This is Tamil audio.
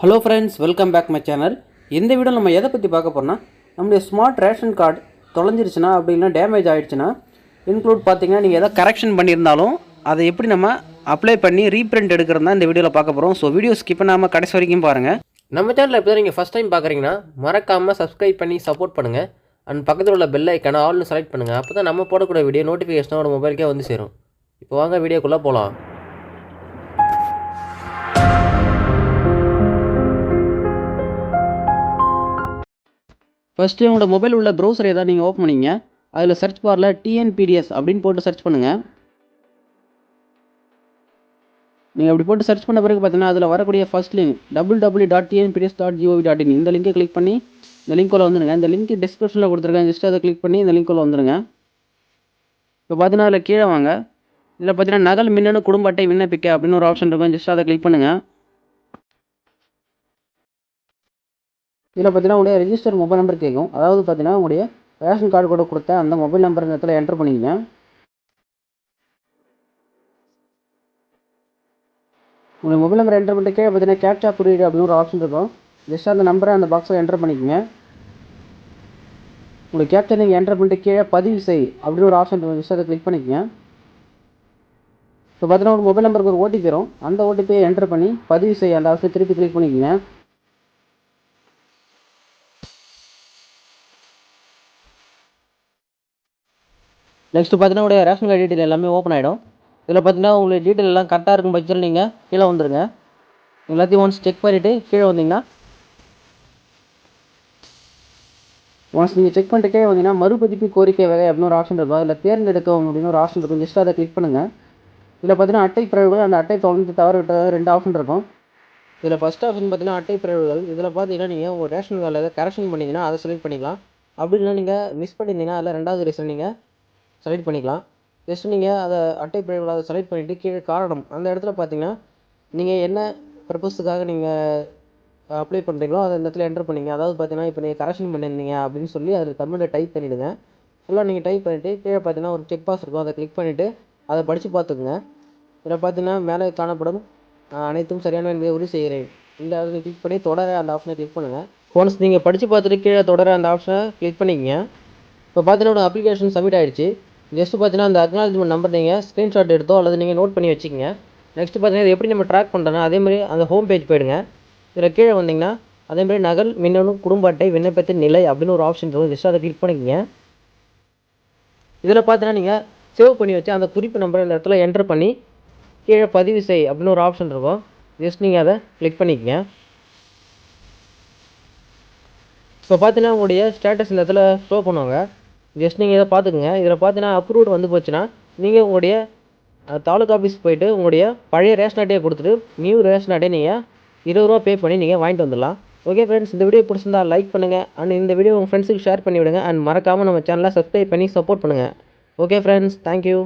Hello friends, welcome back my channel. இந்த வீடியோ நம்ம எதை பற்றி பார்க்க போகிறோம்னா, நம்முடைய ஸ்மார்ட் ரேஷன் கார்டு தொலைஞ்சிருச்சுன்னா அப்படின்னா டேமேஜ் ஆகிடுச்சுன்னா இன்க்ளூட் பார்த்தீங்கன்னா நீங்கள் எதாவது கரெக்ஷன் பண்ணியிருந்தாலும் அதை எப்படி நம்ம அப்ளை பண்ணி ரீப்ரிண்ட் எடுக்கிறது தான் இந்த வீடியோவில் பார்க்க போகிறோம். ஸோ வீடியோ ஸ்கிப் பண்ணாமல் கடைசி வரைக்கும் பாருங்கள். நம்ம சேனலில் இப்போ தான் நீங்கள் ஃபஸ்ட் டைம் பார்க்குறீங்கன்னா மறக்காமல் சப்ஸ்கிரைப் பண்ணி சப்போர்ட் பண்ணுங்கள். அண்ட் பக்கத்தில் உள்ள பெல் ஐக்கான ஆல்னு செலக்ட் பண்ணுங்கள். அப்போ தான் நம்ம போடக்கூடிய வீடியோ நோட்டிஃபிகேஷனோட மொபைலுக்கே வந்து சேரும். இப்போ வாங்க வீடியோக்குள்ளே போகலாம். ஃபஸ்ட்டு உங்களோட மொபைல் உள்ள ப்ரௌசர் ஏதாவது நீங்கள் ஓப்பன் பண்ணிங்க. அதில் சர்ச் பாரில் டிஎன்பிடிஎஸ் அப்படின்னு போட்டு சர்ச் பண்ணுங்கள். நீங்கள் அப்படி போட்டு சர்ச் பண்ண பிறகு பார்த்தீங்கன்னா அதில் வரக்கூடிய ஃபஸ்ட் லிங்க் www.tnpds.gov.in இந்த லிங்கை கிளிக் பண்ணி இந்த லிங்க்குள்ளே வந்துடுங்க. இந்த லிங்க் டிஸ்கிரிப்ஷனில் கொடுத்துருக்கேன். ஜஸ்ட் அதை கிளிக் பண்ணி இந்த லிங்க்குள்ளே வந்துடுங்க. இப்போ பார்த்தீங்கன்னா அதில் கீழே வாங்க. இதில் பார்த்தீங்கன்னா நகல் மின்னணு குடும்ப அட்டை விண்ணப்பிக்க அப்படின்னு ஒரு ஆப்ஷன் இருக்கும். ஜஸ்ட் அதை கிளிக் பண்ணுங்கள். இதில் பார்த்தீங்கன்னா உங்களுடைய ரெஜிஸ்டர் மொபைல் நம்பர் கேட்கும். அதாவது பார்த்தீங்கன்னா உங்களுடைய ரேஷன் கார்டு கூட கொடுத்த அந்த மொபைல் நம்பர் இந்த இடத்துல என்டர் பண்ணிக்கங்க. உங்களுடைய மொபைல் நம்பர் என்டர் பண்ணிட்டு பார்த்தீங்கன்னா கேப்சா குறியீடு அப்படின்னு ஒரு ஆப்ஷன் இருக்கும். ஜஸ்ட் அந்த நம்பரை அந்த பாக்ஸில் என்டர் பண்ணிக்கோங்க. உங்களுக்கு கேப்சா நீங்கள் என்டர் பண்ணிட்டு கீழே பதிவு செய் அப்படின்னு ஒரு ஆப்ஷன் இருக்கும். ஜஸ்ட் அதை கிளிக் பண்ணிக்கங்க. இப்போ பார்த்தீங்கன்னா ஒரு மொபைல் நம்பருக்கு ஒரு ஓடிபி வரும். அந்த ஓடிபியை என்டர் பண்ணி பதிவு செய் அந்த ஆப்ஷன் திருப்பி கிளிக் பண்ணிக்கோங்க. நெக்ஸ்ட்டு பார்த்தீங்கன்னா உங்களுடைய ரேஷன் கார்டு டீட்டெயில் எல்லாமே ஓப்பன் ஆகிடும். இதில் பார்த்தீங்கன்னா உங்களுடைய டீட்டெயில் எல்லாம் கரெக்டாக இருக்கும் பட்சத்தில் நீங்கள் கீழே வந்துடுங்க. எல்லாத்தையும் ஒன்ஸ் செக் பண்ணிவிட்டு கீழே வந்தீங்கன்னா நீங்கள் செக் பண்ணிட்டு கீழே வந்தீங்கன்னா மறுபதிப்பு கோரிக்கை வகை அப்படின்னு ஒரு ஆப்ஷன் இருக்கும். அதில் தேர்ந்தெடுக்கவும் அப்படின்னு ஒரு ஆப்ஷன் இருக்கும். ஜஸ்ட் அதை கிளிக் பண்ணுங்கள். இதில் பார்த்தீங்கன்னா அட்டை பிறகுகள், அந்த அட்டை தொலைந்து தவற விட்ட 2 ஆப்ஷன் இருக்கும். இதில் ஃபஸ்ட் ஆப்ஷன் பார்த்தீங்கன்னா அட்டை பிறகுகள். இதில் பார்த்தீங்கன்னா நீங்கள் உங்கள் ரேஷன் கார்டில் எதாவது கரெக்ஷன் பண்ணிங்கன்னா அதை செலக்ட் பண்ணிக்கலாம். அப்படி இல்லைனா நீங்கள் மிஸ் பண்ணியிருந்தீங்கன்னா அதில் 2வது ரீசன் நீங்கள் செலக்ட் பண்ணிக்கலாம். ஜஸ்ட் நீங்கள் அதை அட்டை பிறகுகள் அதை செலக்ட் பண்ணிவிட்டு கீழே காரணம் அந்த இடத்துல பார்த்தீங்கன்னா நீங்கள் என்ன பர்பஸுக்காக நீங்கள் அப்ளை பண்ணுறீங்களோ அதை இந்த இடத்துல என்டர் பண்ணிங்க. அதாவது பார்த்தீங்கன்னா இப்போ நீங்கள் கரெக்ஷன் பண்ணியிருந்தீங்க அப்படின்னு சொல்லி அதில் தமிழில் டைப் பண்ணிவிடுங்க. ஃபுல்லாக நீங்கள் டைப் பண்ணிவிட்டு கீழே பார்த்தீங்கன்னா ஒரு செக் பாக்ஸ் இருக்கும். அதை கிளிக் பண்ணிவிட்டு அதை படித்து பார்த்துக்குங்க. இதில் பார்த்தீங்கன்னா மேலே காணப்படும் அனைத்தும் சரியான என்பதை உறுதி செய்கிறேன் இந்த அதை கிளிக் பண்ணி தொடர அந்த ஆப்ஷனை கிளிக் பண்ணுங்கள். ஒன்ஸ் நீங்கள் படித்து பார்த்துட்டு கீழே தொடர அந்த ஆப்ஷனை கிளிக் பண்ணிக்கங்க. இப்போ பார்த்தீங்கன்னா ஒரு அப்ளிகேஷன் சப்மிட் ஆகிடுச்சு. ஜஸ்ட்டு பார்த்தீங்கன்னா அந்த அக்னாலஜ்மெண்ட் நம்பர் நீங்கள் ஸ்க்ரீன்ஷாட் எடுத்தோ அல்லது நீங்கள் நோட் பண்ணி வச்சுக்கோங்க. நெக்ஸ்ட்டு பார்த்தீங்கன்னா இது எப்படி நம்ம ட்ராக் பண்ணுறோன்னா அதேமாதிரி அந்த ஹோம் பேஜ் போயிடுங்க. இதில் கீழே வந்தீங்கன்னா அதேமாதிரி நகல் மின்னணு குடும்ப அட்டை விண்ணப்பத்தின் நிலை அப்படின்னு ஒரு ஆப்ஷன் இருக்கும். ஜஸ்ட் அதை கிளிக் பண்ணிக்கங்க. இதில் பார்த்தீங்கன்னா நீங்கள் சேவ் பண்ணி வச்சு அந்த குறிப்பு நம்பர் இந்த இடத்துல என்டர் பண்ணி கீழே பதிவு செய் அப்படின்னு ஒரு ஆப்ஷன் இருக்கும். ஜஸ்ட் நீங்கள் அதை கிளிக் பண்ணிக்கங்க. இப்போ பார்த்தீங்கன்னா உங்களுடைய ஸ்டேட்டஸ் இந்த இடத்துல ஷோ பண்ணுவாங்க. ஜஸ்ட் நீங்கள் இதை பார்த்துக்குங்க. இதில் பார்த்தீங்கன்னா அப்ரூவ்டு வந்து போச்சுன்னா நீங்கள் உங்களுடைய தாலுக்கா ஆஃபீஸ் போய்ட்டு உங்களுடைய பழைய ரேஷன் அட்டையை கொடுத்துட்டு நியூ ரேஷன் அட்டையை நீங்கள் 20 ரூபா பே பண்ணி நீங்கள் வாங்கிட்டு வந்துடலாம். ஓகே ஃப்ரெண்ட்ஸ், இந்த வீடியோ பிடிச்சிருந்தா லைக் பண்ணுங்கள். அண்ட் இந்த வீடியோ உங்கள் ஃப்ரெண்ட்ஸுக்கு ஷேர் பண்ணி விடுங்க. அண்ட் மறக்காமல் நம்ம சேனலை சப்ஸ்கிரைப் பண்ணி சப்போர்ட் பண்ணுங்கள். Okay friends, thank you.